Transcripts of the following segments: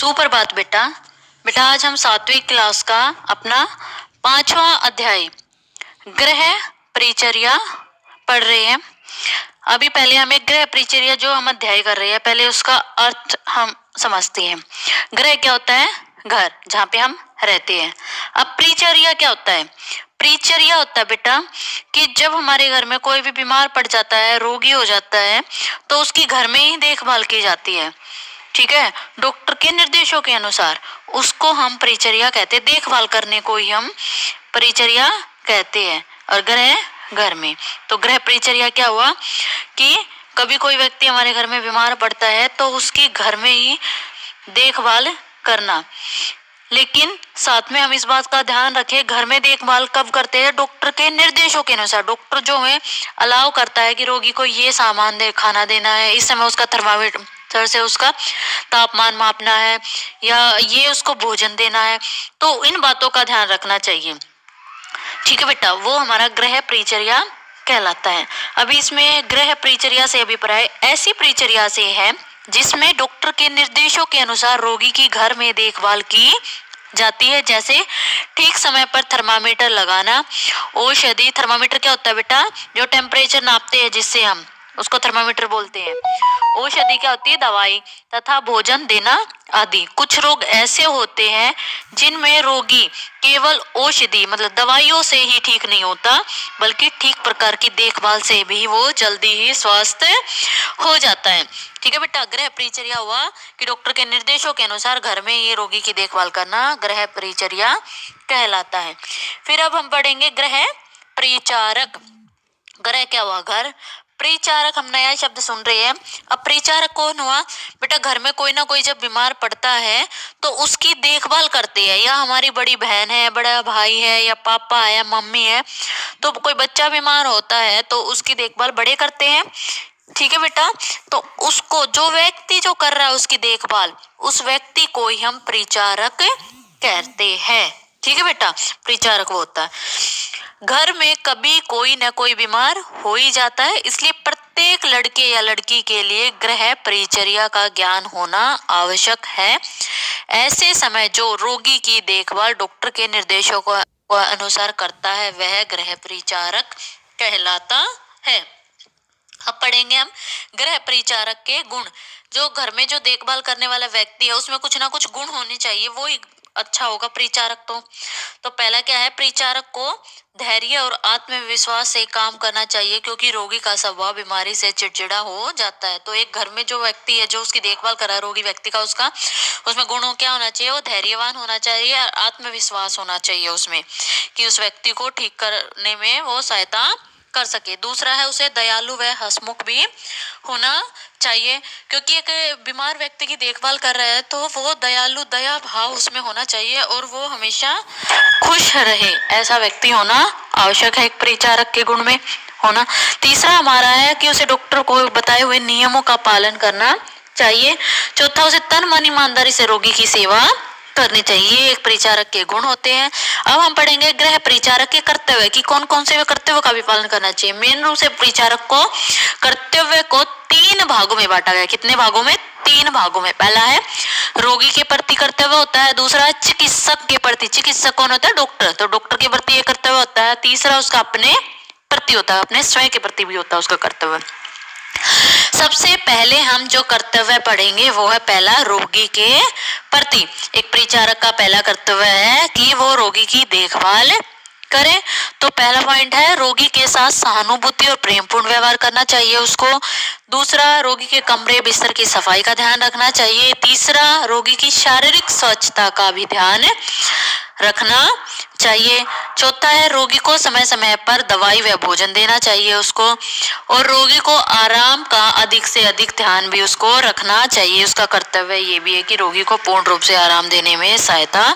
सुप्रभात बेटा। बेटा आज हम 7वीं क्लास का अपना 5वां अध्याय गृह परिचर्या पढ़ रहे हैं। अभी पहले हमें गृह परिचर्या जो हम अध्याय कर रहे हैं पहले उसका अर्थ हम समझते हैं। गृह क्या होता है? घर, जहाँ पे हम रहते हैं। अब परिचर्या क्या होता है? परिचर्या होता है बेटा कि जब हमारे घर में कोई भी बीमार पड़ जाता है, रोगी हो जाता है, तो उसकी घर में ही देखभाल की जाती है। ठीक है, डॉक्टर के निर्देशों के अनुसार उसको हम परिचर्या कहते हैं। देखभाल करने को ही हम परिचर्या कहते हैं। और गृह घर में, तो गृह परिचर्या क्या हुआ कि कभी कोई व्यक्ति हमारे घर में बीमार पड़ता है तो उसकी घर में ही देखभाल करना। लेकिन साथ में हम इस बात का ध्यान रखें, घर में देखभाल कब करते हैं? डॉक्टर के निर्देशों के अनुसार। डॉक्टर जो है अलाउ करता है कि रोगी को ये सामान दे, खाना देना है, इस समय उसका थर्मामीटर से उसका तापमान मापना है, या ये उसको भोजन देना है, तो इन बातों का ध्यान रखना चाहिए। ठीक है बेटा, वो हमारा गृह परिचर्या कहलाता है। अभी इसमें गृह परिचर्या से अभिप्राय ऐसी परिचर्या से है जिसमें डॉक्टर के निर्देशों के अनुसार रोगी की घर में देखभाल की जाती है। जैसे ठीक समय पर थर्मामीटर लगाना, औषधि। थर्मामीटर क्या होता है बेटा? जो टेम्परेचर नापते हैं, जिससे हम उसको थर्मामीटर बोलते हैं। औषधि क्या होती है? दवाई। तथा भोजन देना आदि। कुछ रोग ऐसे होते हैं जिनमें रोगी केवल औषधि मतलब दवाइयों से ही ठीक नहीं होता, बल्कि ठीक प्रकार की देखभाल से भी वो जल्दी ही स्वस्थ हो जाता है। ठीक है बेटा, गृह परिचर्या हुआ कि डॉक्टर के निर्देशों के अनुसार घर में ये रोगी की देखभाल करना गृह परिचर्या कहलाता है। फिर अब हम पढ़ेंगे गृह परिचारक। गृह क्या हुआ? घर। परिचारक हम नया शब्द सुन रहे हैं। अब परिचारक कौन हुआ बेटा? घर में कोई ना कोई जब बीमार पड़ता है तो उसकी देखभाल करते हैं, या हमारी बड़ी बहन है, बड़ा भाई है, या पापा है, या मम्मी है, तो कोई बच्चा बीमार होता है तो उसकी देखभाल बड़े करते हैं। ठीक है बेटा, तो उसको जो व्यक्ति जो कर रहा है उसकी देखभाल, उस व्यक्ति को ही हम परिचारक कहते हैं। ठीक है बेटा, परिचारक वो होता है। घर में कभी कोई न कोई बीमार हो ही जाता है, इसलिए प्रत्येक लड़के या लड़की के लिए गृह परिचर्या का ज्ञान होना आवश्यक है। ऐसे समय जो रोगी की देखभाल डॉक्टर के निर्देशों को अनुसार करता है वह गृह परिचारक कहलाता है। अब पढ़ेंगे हम गृह परिचारक के गुण। जो घर में जो देखभाल करने वाला व्यक्ति है उसमें कुछ ना कुछ गुण होने चाहिए, वो ही अच्छा होगा परिचारक। तो पहला क्या है? परिचारक को धैर्य और आत्मविश्वास से काम करना चाहिए, क्योंकि रोगी का स्वभाव बीमारी से चिड़चिड़ा हो जाता है। तो एक घर में जो व्यक्ति है जो उसकी देखभाल कर रहा है रोगी व्यक्ति का, उसका उसमें गुण क्या होना चाहिए? वो धैर्यवान होना चाहिए और आत्मविश्वास होना चाहिए उसमें, कि उस व्यक्ति को ठीक करने में वो सहायता कर सके। दूसरा है उसे दयालु व हंसमुख भी होना चाहिए, क्योंकि एक बीमार व्यक्ति की देखभाल कर रहा है तो वो दयालु, दया भाव उसमें होना चाहिए और वो हमेशा खुश रहे, ऐसा व्यक्ति होना आवश्यक है एक परिचारक के गुण में होना। तीसरा हमारा है कि उसे डॉक्टर को बताए हुए नियमों का पालन करना चाहिए। चौथा, उसे तन मन ईमानदारी से रोगी की सेवा करनी चाहिए। एक परिचारक के गुण होते हैं। अब हम पढ़ेंगे गृह परिचारक के कर्तव्य कि कौन कौन से कर्तव्य का भी पालन करना चाहिए। मेन रूप से परिचारक को कर्तव्य को 3 भागों में बांटा गया। कितने भागों में? 3 भागों में। पहला है रोगी के प्रति कर्तव्य होता है। दूसरा है चिकित्सक के प्रति। चिकित्सक कौन होता है? डॉक्टर। तो डॉक्टर के प्रति ये कर्तव्य होता है। तीसरा उसका अपने प्रति होता है, अपने स्वयं के प्रति भी होता है उसका कर्तव्य। सबसे पहले हम जो कर्तव्य पढ़ेंगे वो है पहला रोगी के प्रति। एक परिचारक का पहला कर्तव्य है कि वो रोगी की देखभाल करे। तो पहला पॉइंट है रोगी के साथ सहानुभूति और प्रेमपूर्ण व्यवहार करना चाहिए उसको। दूसरा, रोगी के कमरे बिस्तर की सफाई का ध्यान रखना चाहिए। तीसरा, रोगी की शारीरिक स्वच्छता का भी ध्यान रखना चाहिए। चौथा है रोगी को समय समय पर दवाई व भोजन देना चाहिए उसको, और रोगी को आराम का अधिक से अधिक ध्यान भी उसको रखना चाहिए। उसका कर्तव्य ये भी है कि रोगी को पूर्ण रूप से आराम देने में सहायता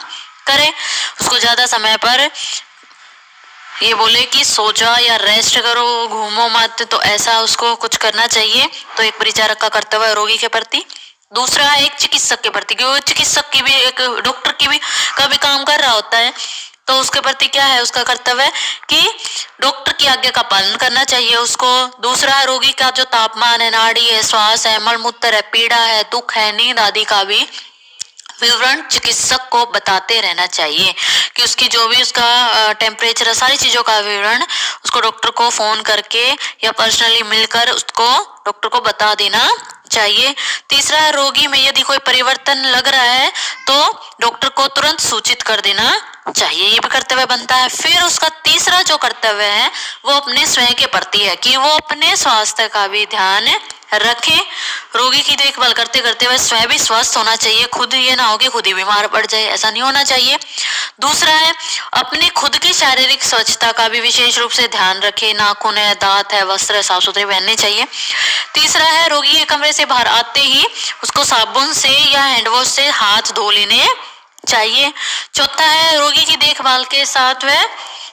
करे। उसको ज्यादा समय पर ये बोले कि सो जा या रेस्ट करो, घूमो मत, तो ऐसा उसको कुछ करना चाहिए। तो एक परिचारक का कर्तव्य है रोगी के प्रति। दूसरा है एक चिकित्सक के प्रति, क्योंकि चिकित्सक की भी एक डॉक्टर की भी का भी काम कर रहा होता है, तो उसके प्रति क्या है? उसका कर्तव्य कि डॉक्टर की आज्ञा का पालन करना चाहिए उसको। दूसरा है रोगी का जो तापमान है, नाड़ी है, श्वास है, मलमूत्र है, पीड़ा है, दुख है, नींद आदि का भी विवरण चिकित्सक को बताते रहना चाहिए कि उसकी जो भी उसका टेम्परेचर है, सारी चीजों का विवरण उसको डॉक्टर को फोन करके या पर्सनली मिलकर उसको डॉक्टर को बता देना चाहिए। तीसरा है, रोगी में यदि कोई परिवर्तन लग रहा है तो डॉक्टर को तुरंत सूचित कर देना चाहिए, ये भी कर्तव्य बनता है। फिर उसका तीसरा जो कर्तव्य है वो अपने स्वयं के प्रति है कि वो अपने स्वास्थ्य का भी ध्यान रखें। रोगी की देखभाल करते करते वह स्वयं भी स्वस्थ होना चाहिए, खुद ये ना हो कि खुद ही बीमार पड़ जाए, ऐसा नहीं होना चाहिए। दूसरा है, अपनी खुद की शारीरिक स्वच्छता का भी विशेष रूप से ध्यान रखें, नाखून है, दांत है, वस्त्र साफ सुथरे पहनने चाहिए। तीसरा है, रोगी के कमरे से बाहर आते ही उसको साबुन से या हैंडवॉश से हाथ धो लेने चाहिए। चौथा है, रोगी की देखभाल के साथ वह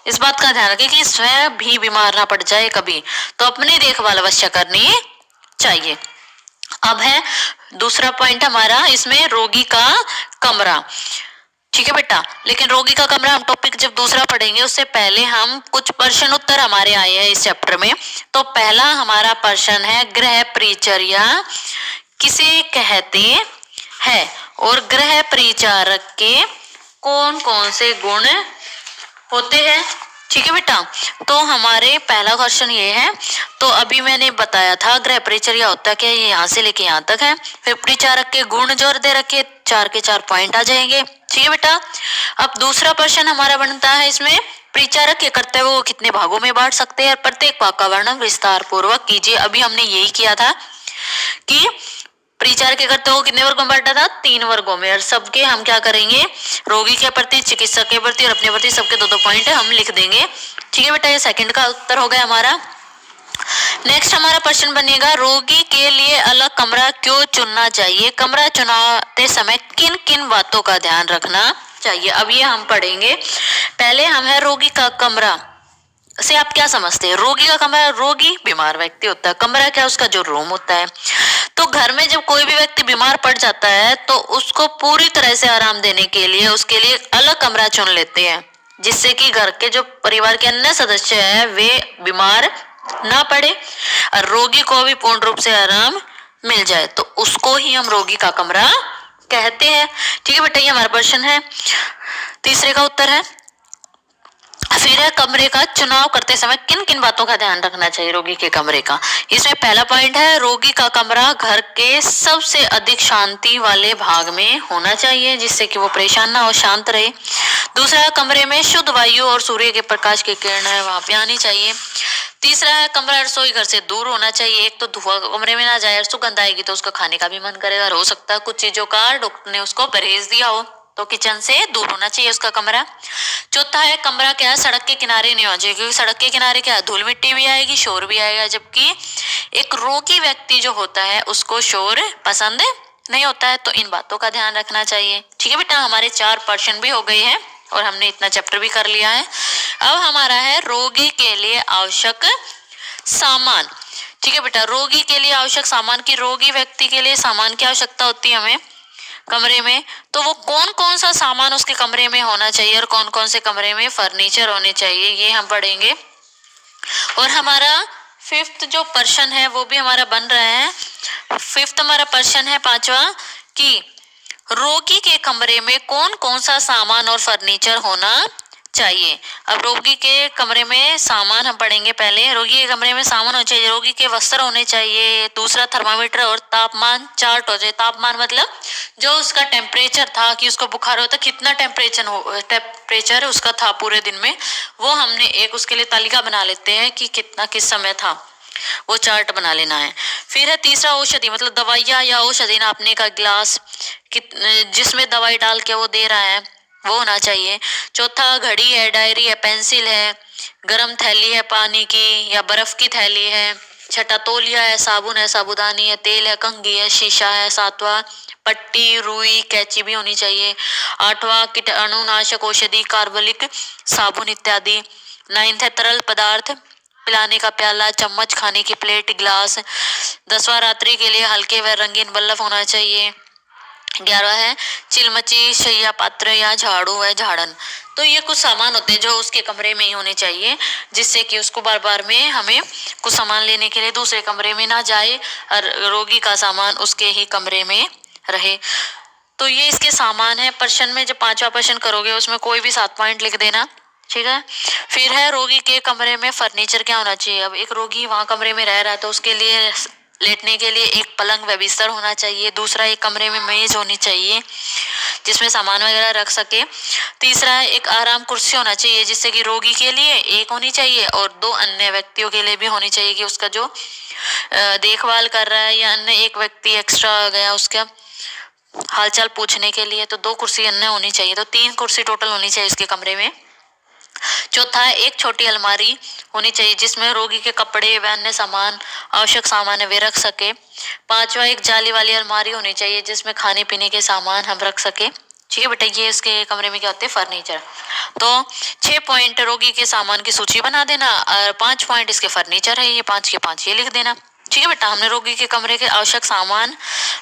इस बात का ध्यान रखें कि स्वयं भी बीमार ना पड़ जाए कभी, तो अपनी देखभाल अवश्य करनी चाहिए। अब है दूसरा पॉइंट हमारा इसमें, रोगी का कमरा। ठीक है बेटा, लेकिन रोगी का कमरा हम टॉपिक जब दूसरा पढ़ेंगे उससे पहले हम कुछ प्रश्न उत्तर हमारे आए हैं इस चैप्टर में। तो पहला हमारा प्रश्न है, गृह परिचर्या किसे कहते हैं और गृह परिचारक के कौन कौन से गुण होते हैं। ठीक है बेटा, तो हमारे पहला क्वेश्चन ये है, तो अभी मैंने बताया था गृह परिचर्या होता क्या, ये यहाँ से लेके यहाँ तक है। फिर परिचारक के गुण जोर दे रखे, 4 के 4 पॉइंट आ जाएंगे। ठीक है बेटा, अब दूसरा प्रश्न हमारा बनता है इसमें, परिचारक के कर्तव्य को कितने भागों में बांट सकते हैं, प्रत्येक भाग का वर्णन विस्तार पूर्वक कीजिए। अभी हमने यही किया था कि परिचारक के कर्तव्य को कितने वर्गों में बांटा था, 3 वर्गों में, और सबके हम क्या करेंगे, रोगी के प्रति, चिकित्सक के प्रति और अपने प्रति सबके 2-2 पॉइंट हम लिख देंगे। ठीक है बेटा, ये सेकंड का उत्तर हो गया हमारा। नेक्स्ट हमारा प्रश्न बनेगा, रोगी के लिए अलग कमरा क्यों चुनना चाहिए, कमरा चुनाते समय किन किन बातों का ध्यान रखना चाहिए। अब ये हम पढ़ेंगे। पहले हम है रोगी का कमरा से आप क्या समझते हैं। रोगी का कमरा, रोगी बीमार व्यक्ति होता है, कमरा क्या, उसका जो रूम होता है। तो घर में जब कोई भी व्यक्ति बीमार पड़ जाता है तो उसको पूरी तरह से आराम देने के लिए उसके लिए अलग कमरा चुन लेते हैं, जिससे कि घर के जो परिवार के अन्य सदस्य हैं वे बीमार ना पड़े और रोगी को भी पूर्ण रूप से आराम मिल जाए, तो उसको ही हम रोगी का कमरा कहते हैं। ठीक है बेटा, ये हमारा प्रश्न है, तीसरे का उत्तर है। फिर है, कमरे का चुनाव करते समय किन किन बातों का ध्यान रखना चाहिए रोगी के कमरे का। इसमें पहला पॉइंट है, रोगी का कमरा घर के सबसे अधिक शांति वाले भाग में होना चाहिए, जिससे कि वो परेशान ना हो, शांत रहे। दूसरा, कमरे में शुद्ध वायु और सूर्य के प्रकाश की किरणें वहां पे आनी चाहिए। तीसरा है, कमरा रसोई घर से दूर होना चाहिए, एक तो धुआं कमरे में ना जाए, सुगंध आएगी तो उसका खाने का भी मन करेगा, हो सकता है कुछ चीजों का डॉक्टर ने उसको परहेज दिया हो, तो किचन से दूर होना चाहिए उसका कमरा। चौथा है, कमरा क्या है, सड़क के किनारे नहीं होना चाहिए, क्योंकि सड़क के किनारे क्या है, धूल मिट्टी भी आएगी, शोर भी आएगा, जबकि एक रोगी व्यक्ति जो होता है उसको शोर पसंद नहीं होता है, तो इन बातों का ध्यान रखना चाहिए। ठीक है बेटा, हमारे 4 प्रश्न भी हो गए हैं और हमने इतना चैप्टर भी कर लिया है। अब हमारा है रोगी के लिए आवश्यक सामान। ठीक है बेटा, रोगी के लिए आवश्यक सामान की, रोगी व्यक्ति के लिए सामान की आवश्यकता होती है हमें कमरे में, तो वो कौन कौन सा सामान उसके कमरे में होना चाहिए और कौन कौन से कमरे में फर्नीचर होने चाहिए, ये हम पढ़ेंगे। और हमारा 5th जो प्रश्न है वो भी हमारा बन रहा है। 5th हमारा प्रश्न है 5वां कि रोगी के कमरे में कौन कौन सा सामान और फर्नीचर होना चाहिए। अब रोगी के कमरे में सामान हम पढ़ेंगे। पहले रोगी के कमरे में सामान होना चाहिए, रोगी के वस्त्र होने चाहिए। दूसरा, थर्मामीटर और तापमान चार्ट हो जाए। तापमान मतलब जो उसका टेम्परेचर था कि उसको बुखार होता, कितना टेम्परेचर उसका था पूरे दिन में, वो हमने एक उसके लिए तालिका बना लेते हैं कि कितना किस समय था, वो चार्ट बना लेना है। फिर है तीसरा, औषधि मतलब दवाइयाँ या औषधि नापने का गिलास जिसमें दवाई डाल के वो दे रहा है, वो होना चाहिए। चौथा, घड़ी है, डायरी है, पेंसिल है, गरम थैली है पानी की या बर्फ की थैली है। छठा, तौलिया है, साबुन है, साबुदानी है, तेल है, कंघी है, शीशा है। सातवां, पट्टी, रुई, कैंची भी होनी चाहिए। आठवां, कीटाणुनाशक औषधि, कार्बलिक साबुन इत्यादि। 9th है, तरल पदार्थ, पिलाने का प्याला, चम्मच, खाने की प्लेट, गिलास। 10वां, रात्रि के लिए हल्के व रंगीन बल्ब होना चाहिए। 11वां है, चिलमची, शैया पात्र या झाड़ू है, झाड़न। तो ये कुछ सामान होते हैं जो उसके कमरे में ही होने चाहिए, जिससे कि उसको बार बार में हमें कुछ सामान लेने के लिए दूसरे कमरे में ना जाए और रोगी का सामान उसके ही कमरे में रहे। तो ये इसके सामान है। प्रश्न में जब 5वां प्रश्न करोगे उसमें कोई भी 7 पॉइंट लिख देना, ठीक है। फिर है रोगी के कमरे में फर्नीचर क्या होना चाहिए। अब एक रोगी वहां कमरे में रह रहा है तो उसके लिए लेटने के लिए एक पलंग व बिस्तर होना चाहिए। दूसरा, एक कमरे में मेज होनी चाहिए जिसमें सामान वगैरह रख सके। तीसरा है एक आराम कुर्सी होना चाहिए जिससे कि रोगी के लिए एक होनी चाहिए और 2 अन्य व्यक्तियों के लिए भी होनी चाहिए कि उसका जो देखभाल कर रहा है या अन्य एक व्यक्ति एक्स्ट्रा आ गया उसका हालचाल पूछने के लिए, तो 2 कुर्सी अन्य होनी चाहिए। तो 3 कुर्सी टोटल होनी चाहिए इसके कमरे में। चौथा है एक छोटी अलमारी होनी चाहिए जिसमें रोगी के कपड़े व अन्य सामान आवश्यक सामान है वे रख सके। 5वां, एक जाली वाली अलमारी होनी चाहिए जिसमें खाने पीने के सामान हम रख सके। ठीक है बेटा, ये इसके कमरे में क्या होते हैं, फर्नीचर। तो 6 पॉइंट रोगी के सामान की सूची बना देना और 5 पॉइंट इसके फर्नीचर है, ये 5 के 5 ये लिख देना। ठीक है बेटा, हमने रोगी के कमरे के आवश्यक सामान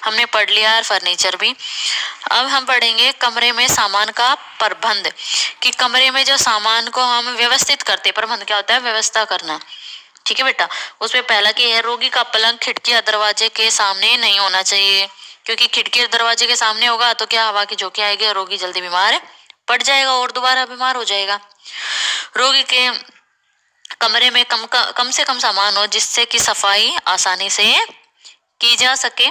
हमने पढ़ लिया और फर्नीचर भी। अब हम पढ़ेंगे कमरे में सामान का प्रबंध, कि कमरे में जो सामान को हम व्यवस्थित करते, प्रबंध क्या होता है, व्यवस्था करना। ठीक है बेटा, उसमें पहला की है रोगी का पलंग खिड़की या दरवाजे के सामने नहीं होना चाहिए, क्योंकि खिड़की और दरवाजे के सामने होगा तो क्या हवा की झोंके आएगी और रोगी जल्दी बीमार पड़ जाएगा और दोबारा बीमार हो जाएगा। रोगी के कमरे में कम से कम सामान हो जिससे कि सफाई आसानी से की जा सके।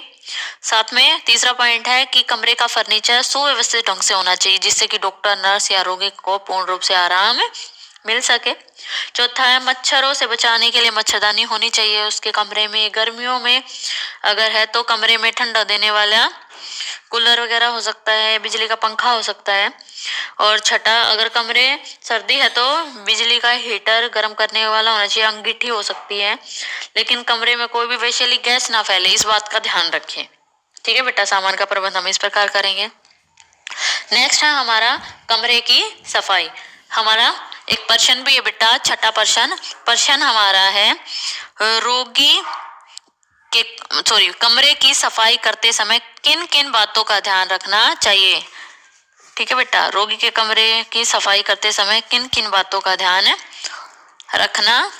साथ में तीसरा पॉइंट है कि कमरे का फर्नीचर सुव्यवस्थित ढंग से होना चाहिए जिससे कि डॉक्टर, नर्स या रोगी को पूर्ण रूप से आराम मिल सके। चौथा है मच्छरों से बचाने के लिए मच्छरदानी होनी चाहिए उसके कमरे में। गर्मियों में अगर है तो कमरे में ठंडा देने वाला कूलर वगैरह हो सकता है, बिजली का पंखा हो सकता है। और छठा, अगर कमरे सर्दी है तो बिजली का हीटर गर्म करने वाला होना चाहिए, अंगीठी हो सकती है, लेकिन कमरे में कोई भी विषैली गैस ना फैले, इस बात का ध्यान रखें। ठीक है बेटा, सामान का प्रबंध हम इस प्रकार करेंगे। नेक्स्ट है हमारा कमरे की सफाई। हमारा एक प्रश्न भी है बेटा, छठा प्रश्न हमारा है रोगी के कमरे की सफाई करते समय किन किन बातों का ध्यान रखना चाहिए। ठीक है बेटा, रोगी के कमरे की सफाई करते समय किन किन बातों का ध्यान रखना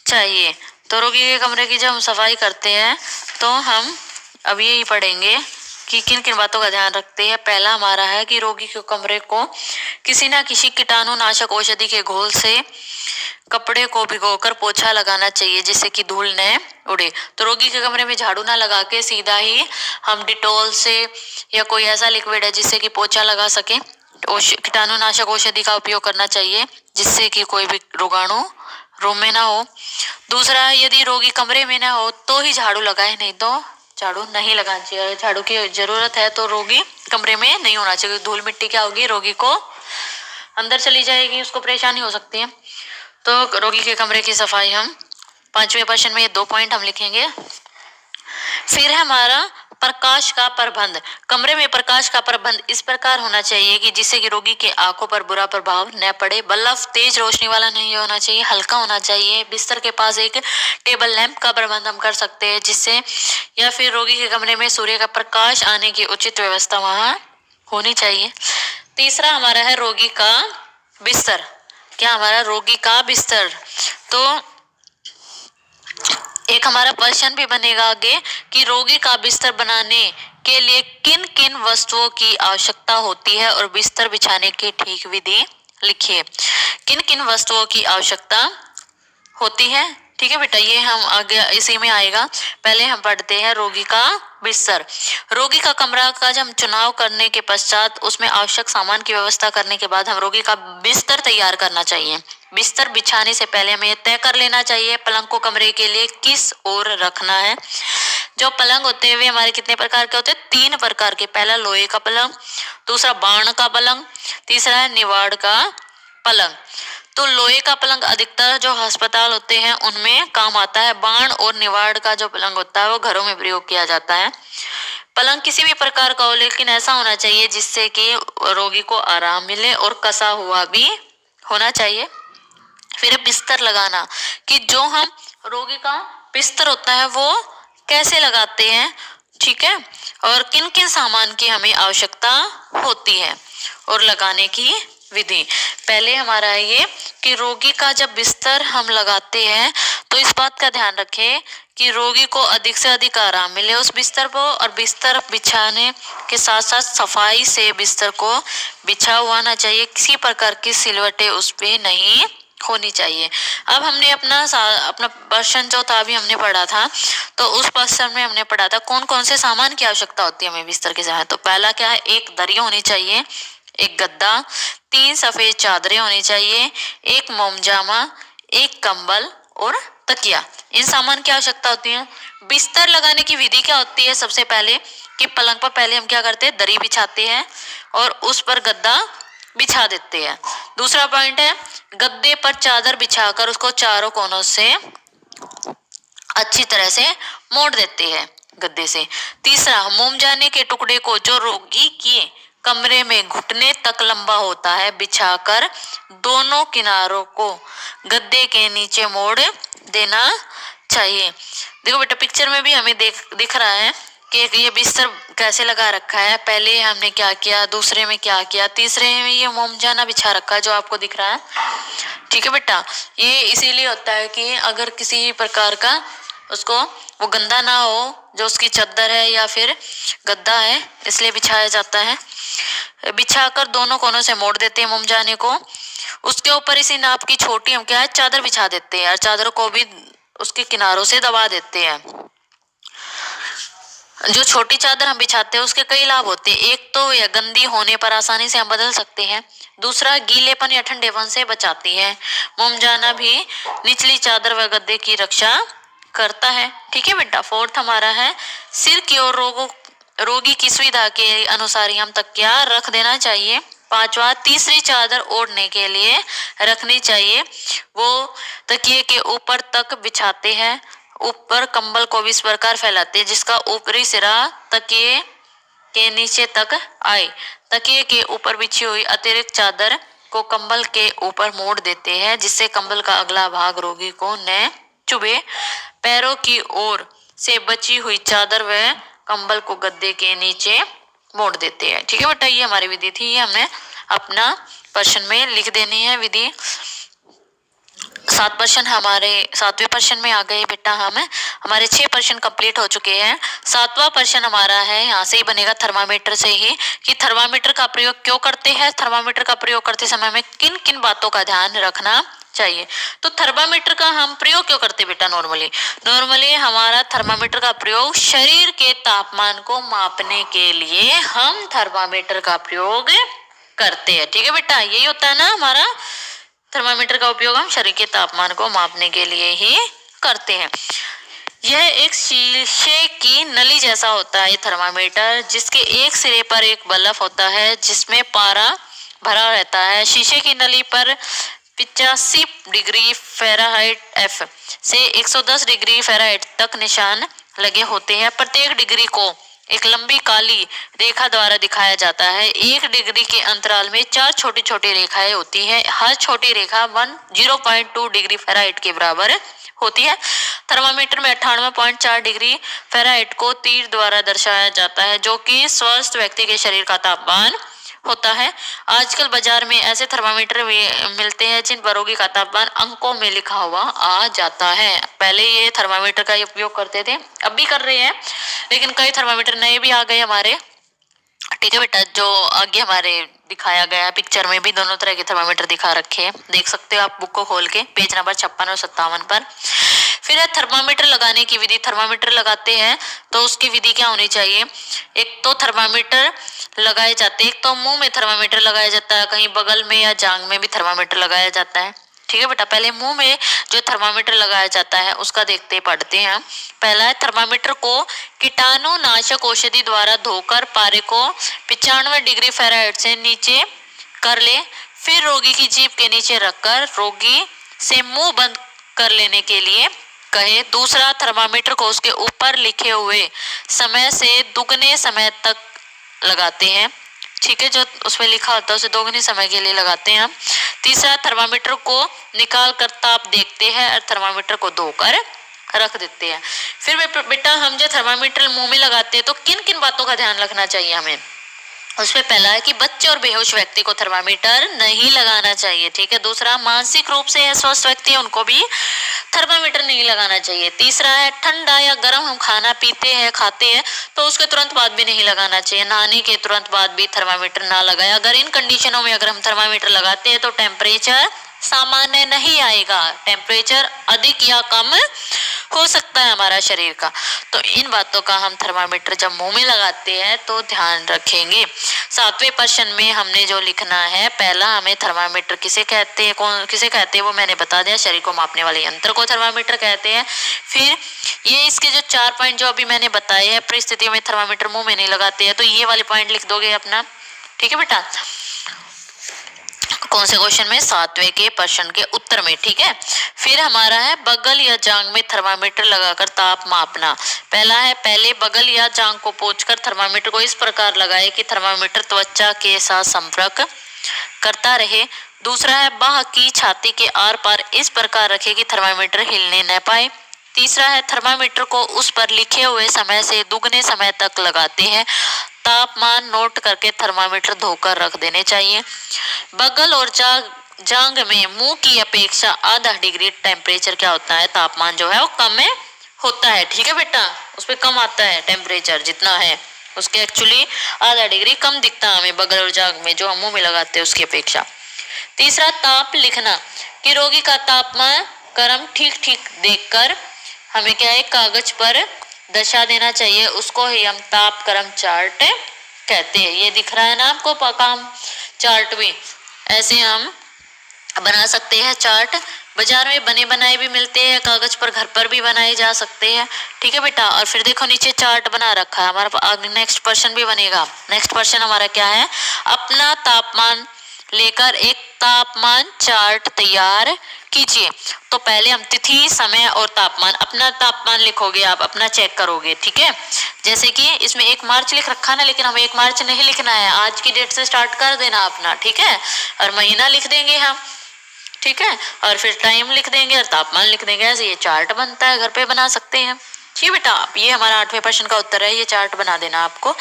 चाहिए। तो रोगी के कमरे की जब हम सफाई करते हैं तो हम अब यही पढ़ेंगे कि किन किन बातों का ध्यान रखते हैं। पहला हमारा है कि रोगी के कमरे को किसी न किसी कीटाणुनाशक औषधि के घोल से कपड़े को भिगोकर पोछा लगाना चाहिए जिससे कि धूल न उड़े। तो रोगी के कमरे में झाड़ू ना लगा के सीधा ही हम डिटॉल से या कोई ऐसा लिक्विड है जिससे कि पोछा लगा सके, कीटाणुनाशक औषधि का उपयोग करना चाहिए जिससे कि कोई भी रोगाणु रूम में ना हो। दूसरा, यदि रोगी कमरे में ना हो तो ही झाड़ू लगाए, नहीं तो झाड़ू नहीं लगाना चाहिए। झाड़ू की जरूरत है तो रोगी कमरे में नहीं होना चाहिए, धूल मिट्टी क्या होगी, रोगी को अंदर चली जाएगी, उसको परेशानी हो सकती है। तो रोगी के कमरे की सफाई हम 5वें प्रश्न में ये 2 पॉइंट हम लिखेंगे। फिर है हमारा प्रकाश का प्रबंध। कमरे में प्रकाश का प्रबंध इस प्रकार होना चाहिए कि जिससे कि रोगी के आंखों पर बुरा प्रभाव न पड़े। बल्ब तेज रोशनी वाला नहीं होना चाहिए, हल्का होना चाहिए। बिस्तर के पास एक टेबल लैंप का प्रबंध हम कर सकते हैं जिससे, या फिर रोगी के कमरे में सूर्य का प्रकाश आने की उचित व्यवस्था वहां होनी चाहिए। तीसरा हमारा है रोगी का बिस्तर। क्या हमारा रोगी का बिस्तर, तो एक हमारा प्रश्न भी बनेगा आगे कि रोगी का बिस्तर बनाने के लिए किन किन वस्तुओं की आवश्यकता होती है और बिस्तर बिछाने की ठीक विधि लिखिए। किन किन वस्तुओं की आवश्यकता होती है। ठीक है बेटा, ये हम आगे इसी में आएगा। पहले हम पढ़ते हैं रोगी का बिस्तर। रोगी का कमरा का जब हम चुनाव करने के पश्चात उसमें आवश्यक सामान की व्यवस्था करने के बाद हम रोगी का बिस्तर तैयार करना चाहिए। बिस्तर बिछाने से पहले हमें तय कर लेना चाहिए पलंग को कमरे के लिए किस ओर रखना है। जो पलंग होते हैं वे हमारे कितने प्रकार के होते हैं, 3 प्रकार के। पहला लोहे का पलंग, दूसरा बाण का पलंग, तीसरा है निवाड़ का पलंग। तो लोहे का पलंग अधिकतर जो अस्पताल होते हैं उनमें काम आता है। बाण और निवाड़ का जो पलंग होता है वो घरों में प्रयोग किया जाता है। पलंग किसी भी प्रकार का हो लेकिन ऐसा होना चाहिए जिससे कि रोगी को आराम मिले और कसा हुआ भी होना चाहिए। फिर बिस्तर लगाना, कि जो हम रोगी का बिस्तर होता है वो कैसे लगाते हैं, ठीक है, और किन किन सामान की हमें आवश्यकता होती है और लगाने की विधि। पहले हमारा ये कि रोगी का जब बिस्तर हम लगाते हैं तो इस बात का ध्यान रखें कि रोगी को अधिक से अधिक आराम मिले उस बिस्तर पर, और बिस्तर बिछाने के साथ साथ सफाई से बिस्तर को बिछा हुआ ना चाहिए, किसी प्रकार की सिलवटें उस पे नहीं होनी चाहिए। अब हमने अपना पर्सन जो था अभी हमने पढ़ा था, तो उस पर्सन में हमने पढ़ा था कौन कौन से सामान की आवश्यकता होती है हमें बिस्तर के समय। तो पहला क्या है, एक दरी होनी चाहिए, एक गद्दा, 3 सफेद चादरें होनी चाहिए, एक मोमजामा, एक कंबल और तकिया। इन सामान की आवश्यकता होती है। बिस्तर लगाने की विधि क्या होती है, सबसे पहले कि पलंग पर पहले हम क्या करते हैं, दरी बिछाते हैं और उस पर गद्दा बिछा देते हैं। दूसरा पॉइंट है, गद्दे पर चादर बिछाकर उसको चारों कोनों से अच्छी तरह से मोड़ देते हैं गद्दे से। तीसरा, मोमजाने के टुकड़े को जो रोगी की कमरे में घुटने तक लंबा होता है बिछाकर दोनों किनारों को गद्दे के नीचे मोड़ देना चाहिए। देखो बेटा पिक्चर में भी हमें दिख रहा है कि ये बिस्तर कैसे लगा रखा है। पहले हमने क्या किया, दूसरे में क्या किया, तीसरे में ये मोमजाना बिछा रखा है जो आपको दिख रहा है। ठीक है बेटा, ये इसीलिए होता है कि अगर किसी प्रकार का उसको वो गंदा ना हो, जो उसकी चादर है या फिर गद्दा है, इसलिए बिछाया जाता है। बिछाकर दोनों कोनों से मोड़ देते हैं मोमजाने को। उसके ऊपर इसी नाप की छोटी हम क्या है चादर बिछा देते हैं और चादर को भी उसके किनारों से दबा देते हैं। जो छोटी चादर हम बिछाते हैं उसके कई लाभ होते हैं। एक तो यह गंदी होने पर आसानी से हम बदल सकते हैं। दूसरा, गीलेपन या ठंडेपन से बचाती है। मोमजाना भी निचली चादर व गद्दे की रक्षा करता है। ठीक है बेटा। फोर्थ हमारा है, सिर की ओर रोगी की सुविधा के अनुसार ही हम तकिया रख देना चाहिए। पांचवा, तीसरी चादर ओढ़ने के लिए रखनी चाहिए, वो तकिए के ऊपर तक बिछाते हैं। ऊपर कंबल को भी इस प्रकार फैलाते हैं जिसका ऊपरी सिरा तकिए के नीचे तक आए। तकिए के ऊपर बिछी हुई अतिरिक्त चादर को कंबल के ऊपर मोड़ देते हैं जिससे कंबल का अगला भाग रोगी को न चुभे। पैरों की ओर से बची हुई चादर व कंबल को गद्दे के नीचे मोड़ देते हैं। ठीक है बेटा, ये हमारी विधि थी, ये हमने अपना प्रश्न में लिख देनी है विधि। 7 प्रश्न हमारे 7वें प्रश्न में आ गए बेटा। हमारे 6 प्रश्न कंप्लीट हो चुके हैं। 7वां प्रश्न हमारा है, यहाँ से ही बनेगा थर्मामीटर से ही, कि थर्मामीटर का प्रयोग क्यों करते हैं, थर्मामीटर का प्रयोग करते समय में किन किन बातों का ध्यान रखना चाहिए। तो थर्मामीटर का हम प्रयोग क्यों करते बेटा, नॉर्मली हमारा थर्मामीटर का प्रयोग शरीर के तापमान को मापने के लिए हम थर्मामीटर का प्रयोग करते हैं। ठीक है बेटा, यही होता है ना हमारा थर्मामीटर का उपयोग हम शरीर के तापमान को मापने के लिए ही करते हैं। यह एक शीशे की नली जैसा होता है ये थर्मामीटर, जिसके एक सिरे पर एक बल्ब होता है जिसमें पारा भरा रहता है। शीशे की नली पर 85 डिग्री फ़ारेनहाइट F से 110 डिग्री फ़ारेनहाइट तक निशान लगे होते हैं। प्रत्येक डिग्री को एक लंबी काली रेखा द्वारा दिखाया जाता है। 1 डिग्री के अंतराल में 4 छोटी छोटी रेखाएं होती हैं। हर छोटी रेखा 0.2 डिग्री फ़ारेनहाइट के बराबर होती है। थर्मामीटर में 98.4 डिग्री फ़ारेनहाइट को तीर द्वारा दर्शाया जाता है जो कि स्वस्थ व्यक्ति के शरीर का तापमान होता है। आजकल बाजार में ऐसे थर्मामीटर मिलते हैं जिन पर रोगी का तापमान अंकों में लिखा हुआ आ जाता है। पहले ये थर्मामीटर का उपयोग करते थे, अब भी कर रहे हैं, लेकिन कई थर्मामीटर नए भी आ गए हमारे। ठीक है बेटा, जो आगे हमारे दिखाया गया है पिक्चर में भी दोनों तरह के थर्मामीटर दिखा रखे हैं, देख सकते हो आप बुक को खोल के पेज नंबर 56 और 57 पर। फिर है थर्मामीटर लगाने की विधि। थर्मामीटर लगाते हैं तो उसकी विधि क्या होनी चाहिए। एक तो थर्मामीटर लगाए जाते हैं, एक तो मुंह में थर्मामीटर लगाया जाता है, कहीं बगल में या जांघ में भी थर्मामीटर लगाया जाता है। ठीक है बेटा, पहले मुंह में जो थर्मामीटर लगाया जाता है उसका देखते पढ़ते हैं। पहला है, थर्मामीटर को कीटाणुनाशक औषधि द्वारा धोकर पारे को 95 डिग्री फ़ारेनहाइट से नीचे कर ले। फिर रोगी की जीभ के नीचे रखकर रोगी से मुंह बंद कर लेने के लिए कहे। दूसरा, थर्मामीटर को उसके ऊपर लिखे हुए समय से दुगने समय तक लगाते हैं। ठीक है, जो उसमें लिखा होता है उसे दोगुनी समय के लिए लगाते हैं हम। तीसरा, थर्मामीटर को निकाल कर ताप देखते हैं और थर्मामीटर को धोकर रख देते हैं। फिर बेटा, हम जो थर्मामीटर मुंह में लगाते हैं तो किन किन बातों का ध्यान रखना चाहिए हमें। उसमें पहला है कि बच्चे और बेहोश व्यक्ति को थर्मामीटर नहीं लगाना चाहिए। ठीक है। दूसरा, मानसिक रूप से स्वस्थ व्यक्ति उनको भी थर्मामीटर नहीं लगाना चाहिए। तीसरा है ठंडा या गर्म हम खाना पीते हैं खाते हैं तो उसके तुरंत बाद भी नहीं लगाना चाहिए। नहाने के तुरंत बाद भी थर्मामीटर ना लगाए। अगर इन कंडीशनों में अगर हम थर्मामीटर लगाते हैं तो टेम्परेचर सामान्य नहीं आएगा, टेम्परेचर अधिक या कम हो सकता है हमारा शरीर का। तो इन बातों का हम थर्मामीटर जब मुंह में लगाते हैं तो ध्यान रखेंगे। 7वें प्रश्न में हमने जो लिखना है, पहला हमें थर्मामीटर किसे कहते हैं, कौन किसे कहते हैं वो मैंने बता दिया। शरीर को मापने वाले यंत्र को थर्मामीटर कहते हैं। फिर ये इसके जो 4 पॉइंट जो अभी मैंने बताए हैं, परिस्थितियों में थर्मामीटर मुंह में नहीं लगाते हैं, तो ये वाले पॉइंट लिख दोगे अपना, ठीक है बेटा। कौन से क्वेश्चन में? 7वें के प्रश्न के उत्तर में, ठीक है। फिर हमारा है बगल या जांग में थर्मामीटर लगाकर ताप मापना। पहला है पहले बगल या जांग को पोंछकर थर्मामीटर को इस प्रकार लगाए कि थर्मामीटर त्वचा के साथ संपर्क करता रहे। दूसरा है बाह की छाती के आर पार इस प्रकार रखे कि थर्मामीटर हिलने न पाए। तीसरा है थर्मामीटर को उस पर लिखे हुए समय से दुगने समय तक लगाते हैं। तापमान नोट करके थर्मामीटर धोकर रख देने चाहिए। बगल और जांग में मुंह की अपेक्षा आधा डिग्री टेम्परेचर क्या होता है, तापमान जो है वो कम होता है, ठीक है बेटा। उस पर कम आता है टेम्परेचर, जितना है उसके एक्चुअली आधा डिग्री कम दिखता है हमें बगल और जांग में जो हम मुंह में लगाते हैं उसकी अपेक्षा। तीसरा ताप लिखना कि रोगी का तापमान गर्म ठीक ठीक देखकर हमें क्या है कागज पर दर्शा देना चाहिए, उसको ही हम ताप क्रम चार्ट कहते हैं। ये दिख रहा है ना आपको काम चार्ट भी, ऐसे हम बना सकते हैं चार्ट। बाजार में बने बनाए भी मिलते हैं, कागज पर घर पर भी बनाए जा सकते हैं, ठीक है बेटा। और फिर देखो नीचे चार्ट बना रखा है हमारा। नेक्स्ट क्वेश्चन भी बनेगा। नेक्स्ट क्वेश्चन हमारा क्या है, अपना तापमान लेकर एक तापमान चार्ट तैयार कीजिए। तो पहले हम तिथि, समय और तापमान, अपना तापमान लिखोगे आप, अपना चेक करोगे, ठीक है। जैसे कि इसमें 1 मार्च लिख रखा ना, लेकिन हमें 1 मार्च नहीं लिखना है, आज की डेट से स्टार्ट कर देना अपना, ठीक है। और महीना लिख देंगे हम, ठीक है, और फिर टाइम लिख देंगे और तापमान लिख देंगे। ऐसे ये चार्ट बनता है, घर पे बना सकते हैं, ठीक है बेटा। आप ये हमारा 8वें प्रश्न का उत्तर है, ये चार्ट बना देना आपको,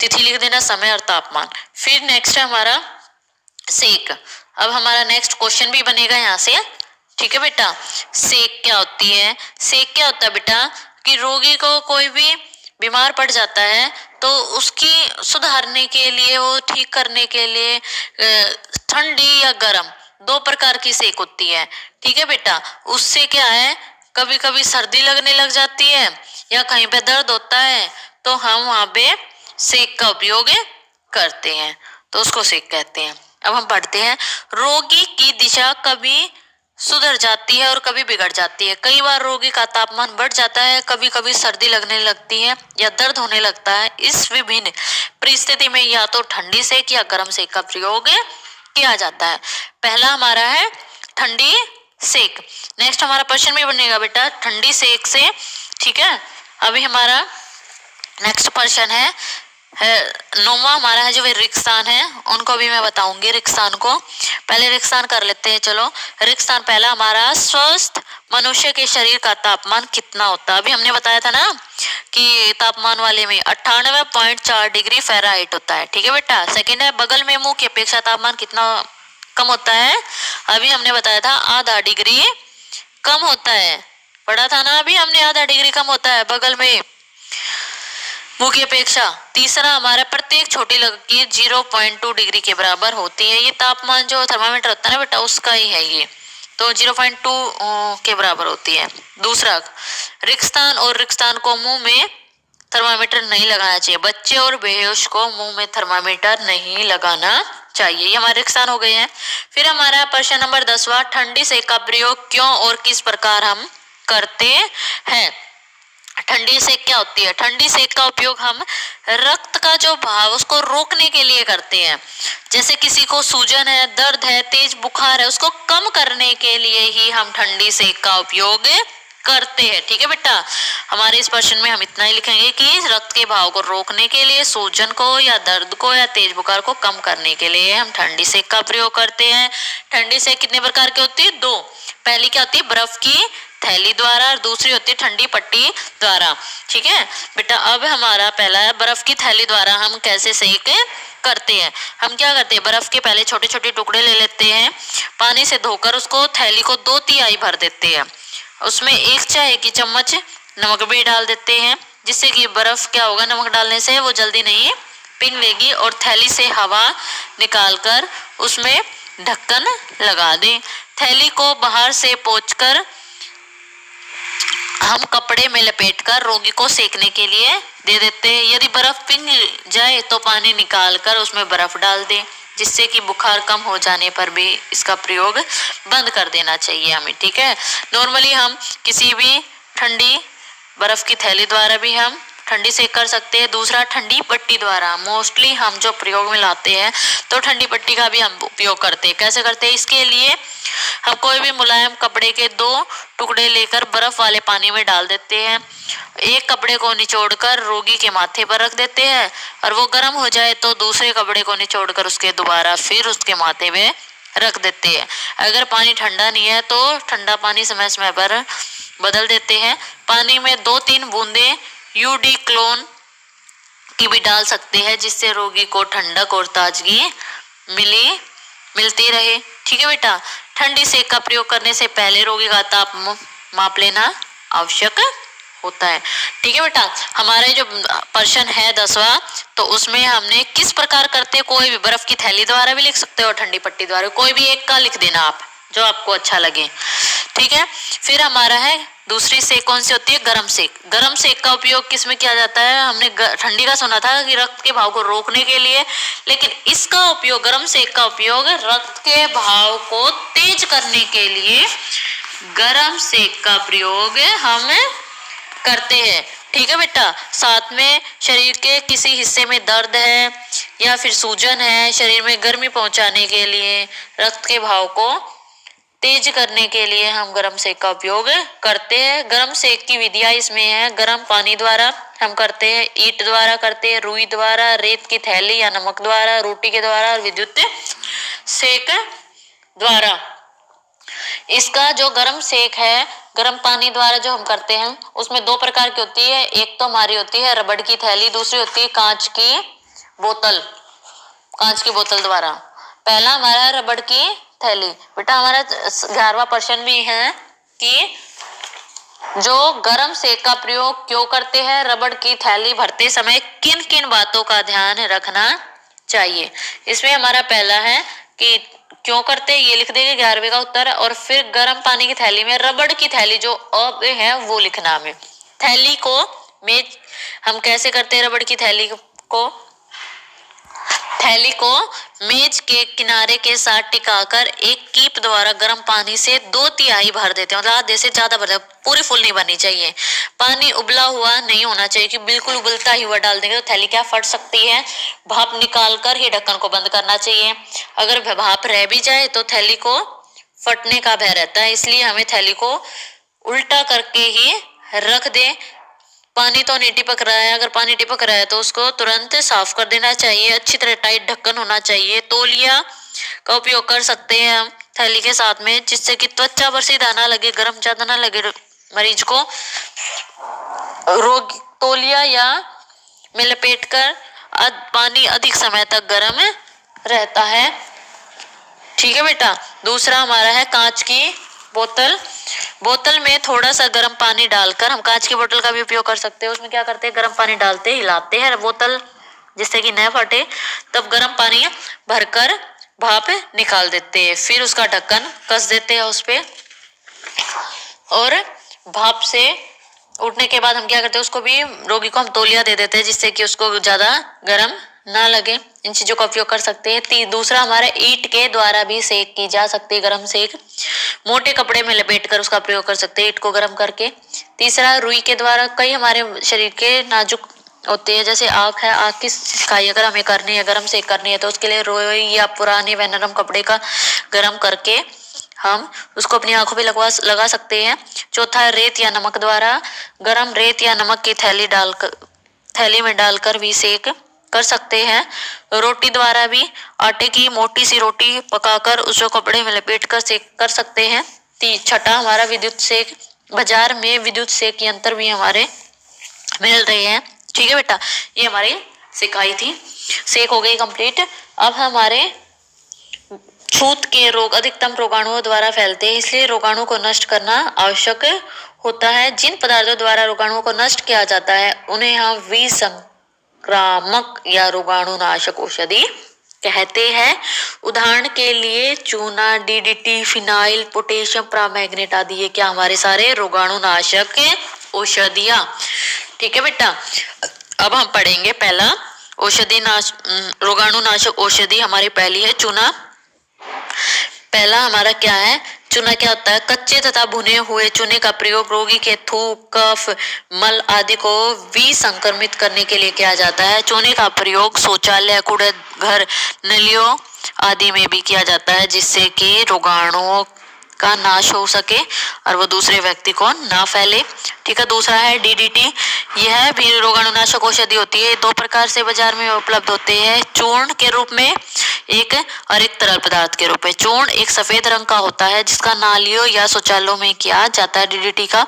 तिथि लिख देना, समय और तापमान। फिर नेक्स्ट है हमारा सेक। अब हमारा नेक्स्ट क्वेश्चन भी बनेगा यहाँ से, ठीक है बेटा। सेक क्या होती है? सेक क्या होता है बेटा कि रोगी को कोई भी बीमार पड़ जाता है तो उसकी सुधारने के लिए, वो ठीक करने के लिए ठंडी या गर्म 2 प्रकार की सेक होती है, ठीक है बेटा। उससे क्या है, कभी कभी सर्दी लगने लग जाती है या कहीं पे दर्द होता है तो हम वहां पे सेक का उपयोग करते हैं, तो उसको सेक कहते हैं। अब हम पढ़ते हैं, रोगी की दिशा कभी सुधर जाती है और कभी बिगड़ जाती है। कई बार रोगी का तापमान बढ़ जाता है, कभी कभी सर्दी लगने लगती है या दर्द होने लगता है। इस विभिन्न परिस्थिति में या तो ठंडी सेक या गर्म सेक का प्रयोग किया जाता है। पहला हमारा है ठंडी सेक। नेक्स्ट हमारा प्रश्न भी बनेगा बेटा ठंडी सेक से, ठीक है। अभी हमारा नेक्स्ट प्रश्न है 9वां हमारा है जो वे रिक्सान है, उनको भी मैं बताऊंगी रिक्सान को। पहले रिक्सान कर लेते हैं, चलो। रिक्सान पहला हमारा, स्वस्थ मनुष्य के शरीर का तापमान कितना होता है? अभी हमने बताया था ना कि तापमान वाले में 98.4 डिग्री फ़ारेनहाइट होता है, ठीक है बेटा। सेकंड है बगल में मुंह की अपेक्षा तापमान कितना कम होता है? अभी हमने बताया था आधा डिग्री कम होता है, पढ़ा था ना अभी हमने, आधा डिग्री कम होता है बगल में मुंह की अपेक्षा। तीसरा हमारा प्रत्येक छोटी लकीर 0.2 डिग्री के बराबर होती है। ये तापमान जो थर्मामीटर होता है ना बेटा उसका ही है ये, तो 0.2 के बराबर होती है। दूसरा रिक्सान और रिक्सान को मुंह में थर्मामीटर नहीं लगाना चाहिए। बच्चे और बेहोश को मुंह में थर्मामीटर नहीं लगाना चाहिए। ये हमारे रिक्सान हो गए हैं। फिर हमारा प्रश्न नंबर 10वां, ठंडी सेक का प्रयोग क्यों और किस प्रकार हम करते हैं? ठंडी सेक क्या होती है? ठंडी सेक का उपयोग हम रक्त का जो बहाव उसको रोकने के लिए करते हैं। जैसे किसी को सूजन है, दर्द है, तेज बुखार है, उसको कम करने के लिए ही हम ठंडी सेक का उपयोग करते हैं, ठीक है बेटा। हमारे इस प्रश्न में हम इतना ही लिखेंगे कि रक्त के बहाव को रोकने के लिए, सूजन को या दर्द को या तेज बुखार को कम करने के लिए हम ठंडी सेक का प्रयोग करते हैं। ठंडी सेक कितने प्रकार की होती है? 2। पहली क्या होती है? बर्फ की थैली द्वारा, और दूसरी होती है ठंडी पट्टी द्वारा, ठीक है बेटा। अब हमारा पहला है बर्फ की थैली द्वारा हम कैसे सेक करते हैं। हम क्या करते हैं, बर्फ के पहले छोटे छोटे टुकड़े ले लेते हैं, पानी से धोकर उसको थैली को 2 तिहाई भर देते हैं, उसमें 1 चाय की चम्मच नमक भी डाल देते हैं, जिससे कि बर्फ क्या होगा, नमक डालने से वो जल्दी नहीं पिघलेगी। और थैली से हवा निकालकर उसमें ढक्कन लगा दें। थैली को बाहर से पोंछकर हम कपड़े में लपेटकर रोगी को सेकने के लिए दे देते हैं। यदि बर्फ पिघल जाए तो पानी निकालकर उसमें बर्फ डाल दें, जिससे कि बुखार कम हो जाने पर भी इसका प्रयोग बंद कर देना चाहिए हमें, ठीक है। नॉर्मली हम किसी भी ठंडी बर्फ की थैली द्वारा भी हम ठंडी सेक कर सकते हैं। दूसरा, ठंडी पट्टी द्वारा मोस्टली हम जो प्रयोग में लाते हैं तो ठंडी पट्टी का भी हम उपयोग करते हैं। कैसे करते हैं? इसके लिए हम कोई भी मुलायम कपड़े के 2 टुकड़े लेकर बर्फ वाले पानी में डाल देते हैं। एक कपड़े को निचोड़कर रोगी के माथे पर रख देते हैं और वो गर्म हो जाए तो दूसरे कपड़े को निचोड़कर उसके दोबारा फिर उसके माथे में रख देते हैं। अगर पानी ठंडा नहीं है तो ठंडा पानी समय समय पर बदल देते हैं। पानी में 2-3 बूंदे यूडिक्लोन की भी डाल सकते हैं, जिससे रोगी को ठंडक और ताजगी मिलती रहे, ठीक है बेटा। ठंडी सेक का प्रयोग करने से पहले रोगी का ताप माप लेना आवश्यक होता है, ठीक है बेटा। हमारे जो प्रश्न है 10वां, तो उसमें हमने किस प्रकार करते, कोई भी बर्फ की थैली द्वारा भी लिख सकते हो और ठंडी पट्टी द्वारा, कोई भी एक का लिख देना आप, जो आपको अच्छा लगे, ठीक है। फिर हमारा है दूसरी सेक कौन सी होती है? गरम सेक। गरम सेक का उपयोग किस में किया जाता है? हमने ठंडी का सुना था कि रक्त के भाव को रोकने के लिए, लेकिन इसका उपयोग, गरम सेक का उपयोग रक्त के भाव को तेज करने के लिए गरम सेक का प्रयोग हम करते हैं, ठीक है बेटा। साथ में शरीर के किसी हिस्से में दर्द है या फिर सूजन है, शरीर में गर्मी पहुंचाने के लिए, रक्त के भाव को तेज करने के लिए हम गरम सेक का उपयोग करते हैं। गरम सेक की विधियां इसमें है, गरम पानी द्वारा हम करते हैं, ईंट द्वारा करते हैं, रुई द्वारा, रेत की थैली या नमक द्वारा, रोटी के द्वारा और विद्युत सेक द्वारा। इसका जो गरम सेक है, गरम पानी द्वारा जो हम करते हैं, उसमें 2 प्रकार की होती है। एक तो हमारी होती है रबड़ की थैली, दूसरी होती है कांच की बोतल द्वारा। पहला हमारा रबड़ की थैली। बेटा हमारा 11वां प्रश्न भी है कि जो गरम सेक का प्रयोग क्यों करते हैं, रबड़ की थैली भरते समय किन किन बातों का ध्यान रखना चाहिए। इसमें हमारा पहला है कि क्यों करते हैं, ये लिख देंगे 11वें का उत्तर। और फिर गर्म पानी की थैली में रबड़ की थैली जो अब है वो लिखना हमें। थैली को मेज हम कैसे करते हैं, रबड़ की थैली को मेज के किनारे के साथ टिकाकर एक कीप द्वारा गर्म पानी से 2/3 भर देते हैं, मतलब आधे से ज्यादा भर देते, पूरी फुल नहीं भरनी चाहिए। पानी उबला हुआ नहीं होना चाहिए कि बिल्कुल उबलता ही हुआ डाल देंगे तो थैली क्या फट सकती है। भाप निकालकर ही ढक्कन को बंद करना चाहिए। अगर भाप रह भी जाए तो थैली को फटने का भय रहता है, इसलिए हमें थैली को उल्टा करके ही रख दे। पानी तो नहीं टिपक रहा है, अगर पानी टिपक रहा है तो उसको तुरंत साफ कर देना चाहिए। अच्छी तरह टाइट ढक्कन होना चाहिए। तौलिया का उपयोग कर सकते हैं हम थैली के साथ में, जिससे कि त्वचा पर सीधा ना लगे, गर्म ज्यादा ना लगे मरीज को। रोग तौलिया या में लपेटकर पानी अधिक समय तक गर्म रहता है, ठीक है बेटा। दूसरा हमारा है कांच की बोतल में थोड़ा सा गर्म पानी डालकर, हम कांच की बोतल का भी उपयोग कर सकते हैं। उसमें क्या करते हैं, गर्म पानी डालते हिलाते हैं बोतल जिससे कि न फटे, तब गर्म पानी भरकर भाप निकाल देते हैं। फिर उसका ढक्कन कस देते हैं उस पे, और भाप से उठने के बाद हम क्या करते हैं, उसको भी रोगी को हम तौलिया दे देते हैं जिससे कि उसको ज्यादा गर्म ना लगे। इन चीजों का उपयोग कर सकते हैं। दूसरा हमारा ईंट के द्वारा भी सेक की जा सकती है, गर्म सेक। मोटे कपड़े में लपेटकर उसका प्रयोग कर सकते हैं ईंट को गर्म करके। तीसरा रुई के द्वारा, कई हमारे शरीर के नाजुक होते हैं, जैसे आँख है, आँख की सिकाई अगर हमें करनी है, गर्म सेक करनी है, तो उसके लिए रुई या पुराने व नरम कपड़े का गर्म करके हम उसको अपनी आंखों पे लगा सकते हैं। चौथा है रेत या नमक द्वारा, गरम रेत या नमक की थैली में डालकर भी सेक कर सकते हैं। रोटी द्वारा भी आटे की मोटी सी रोटी पकाकर उसको कपड़े में लपेट कर सेक कर सकते हैं। छठा हमारा विद्युत सेक। बाजार में विद्युत सेक यंत्र भी हमारे मिल रहे हैं, ठीक है बेटा। ये हमारी सिकाई थी, सेक हो गई कंप्लीट। अब हमारे छूत के रोग अधिकतम रोगाणुओं द्वारा फैलते हैं, इसलिए रोगाणु को नष्ट करना आवश्यक होता है। जिन पदार्थों द्वारा रोगाणुओं को नष्ट किया जाता है उन्हें हम विसंक्रामक या रोगाणुनाशक औषधि कहते हैं। उदाहरण के लिए चूना, डीडीटी, फिनाइल, पोटेशियम परमैंगनेट आदि ये क्या हमारे सारे रोगाणुनाशक औषधियां। ठीक है बेटा, अब हम पढ़ेंगे पहला रोगाणुनाशक औषधि हमारी पहली है चूना। पहला हमारा क्या है, चूना क्या होता है? कच्चे तथा भुने हुए चूने का प्रयोग रोगी के थूक, कफ, मल आदि को विसंक्रमित करने के लिए किया जाता है। चूने का प्रयोग शौचालय, कूड़े घर, नलियों आदि में भी किया जाता है, जिससे कि रोगाणुओं का नाश हो सके और वो दूसरे व्यक्ति को ना फैले। ठीक है, दूसरा है डीडीटी। यह भी रोगाणुनाशक औषधि होती है। दो प्रकार से बाजार में उपलब्ध होते हैं, चूर्ण के रूप में और एक तरल पदार्थ के रूप में। चूर्ण एक सफेद रंग का होता है जिसका नालियों या शौचालयों में किया जाता है डीडीटी का।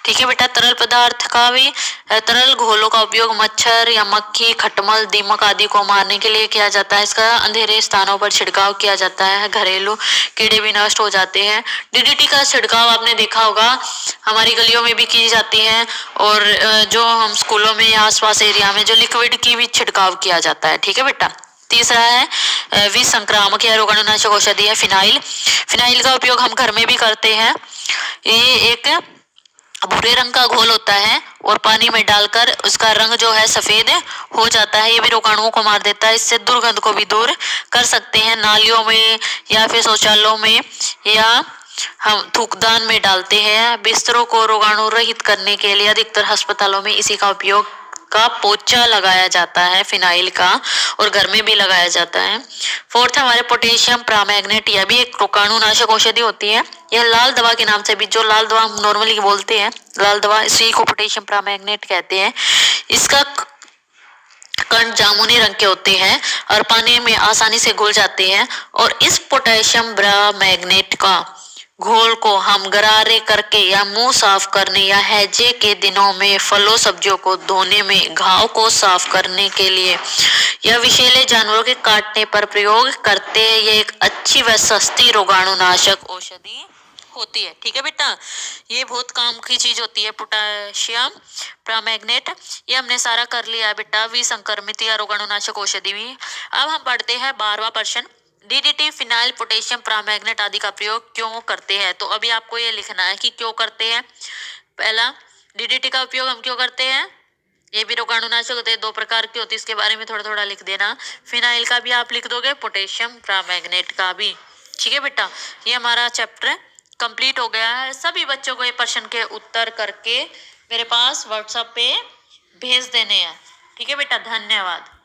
ठीक है बेटा, तरल पदार्थ का भी तरल घोलों का उपयोग मच्छर या मक्खी, खटमल, दीमक आदि को मारने के लिए किया जाता है। इसका अंधेरे स्थानों पर छिड़काव किया जाता है, घरेलू कीड़े भी नष्ट हो जाते हैं। डीडीटी का छिड़काव आपने देखा होगा हमारी गलियों में भी की जाती है, और जो हम स्कूलों में या आसपास एरिया में जो लिक्विड की भी छिड़काव किया जाता है। ठीक है बेटा, तीसरा है विसंक्रामक या रोगाणुनाशक औषधि है फिनाइल। फिनाइल का उपयोग हम घर में भी करते हैं। ये एक भूरे रंग का घोल होता है और पानी में डालकर उसका रंग जो है सफेद हो जाता है। ये भी रोगाणुओं को मार देता है। इससे दुर्गंध को भी दूर कर सकते हैं। नालियों में या फिर शौचालयों में या हम थूकदान में डालते हैं। बिस्तरों को रोगाणु रहित करने के लिए अधिकतर अस्पतालों में इसी का उपयोग का पोचा लगाया जाता है फिनाइल का, और घर में भी लगाया जाता है। फोर्थ हमारे पोटेशियम परमैंगनेट, यह भी एक रोगाणुनाशक औषधि होती है। यह लाल दवा के नाम से भी, जो लाल दवा हम नॉर्मली बोलते हैं लाल दवा, इसी को पोटेशियम परमैंगनेट कहते हैं। इसका कण जामुनी रंग के होते हैं और पानी में आसानी से घुल जाते हैं, और इस पोटेशियम परमैंगनेट का घोल को हम गरारे करके या मुंह साफ करने या हैजे के दिनों में फलों सब्जियों को धोने में, घाव को साफ करने के लिए या विषैले जानवरों के काटने पर प्रयोग करते हैं। ये एक अच्छी व सस्ती रोगाणुनाशक औषधि होती है। ठीक है बेटा, ये बहुत काम की चीज होती है पोटेशियम परमैंगनेट। ये हमने सारा कर लिया बेटा, विसंक्रमित या रोगाणुनाशक औषधि भी। अब हम पढ़ते हैं 12वां प्रश्न, डीडीटी, फिनाइल, पोटेशियम परमैंगनेट आदि का प्रयोग क्यों करते हैं? तो अभी आपको ये लिखना है कि क्यों करते हैं। पहला, डीडीटी का उपयोग हम क्यों करते हैं? ये भी रोगाणुनाशक होते हैं, दो प्रकार की होती है, इसके बारे में थोड़ा थोड़ा लिख देना। फिनाइल का भी आप लिख दोगे, पोटेशियम परमैंगनेट का भी। ठीक है बेटा, ये हमारा चैप्टर कंप्लीट हो गया है। सभी बच्चों को ये प्रश्न के उत्तर करके मेरे पास व्हाट्सएप पे भेज देने हैं। ठीक है बेटा, धन्यवाद।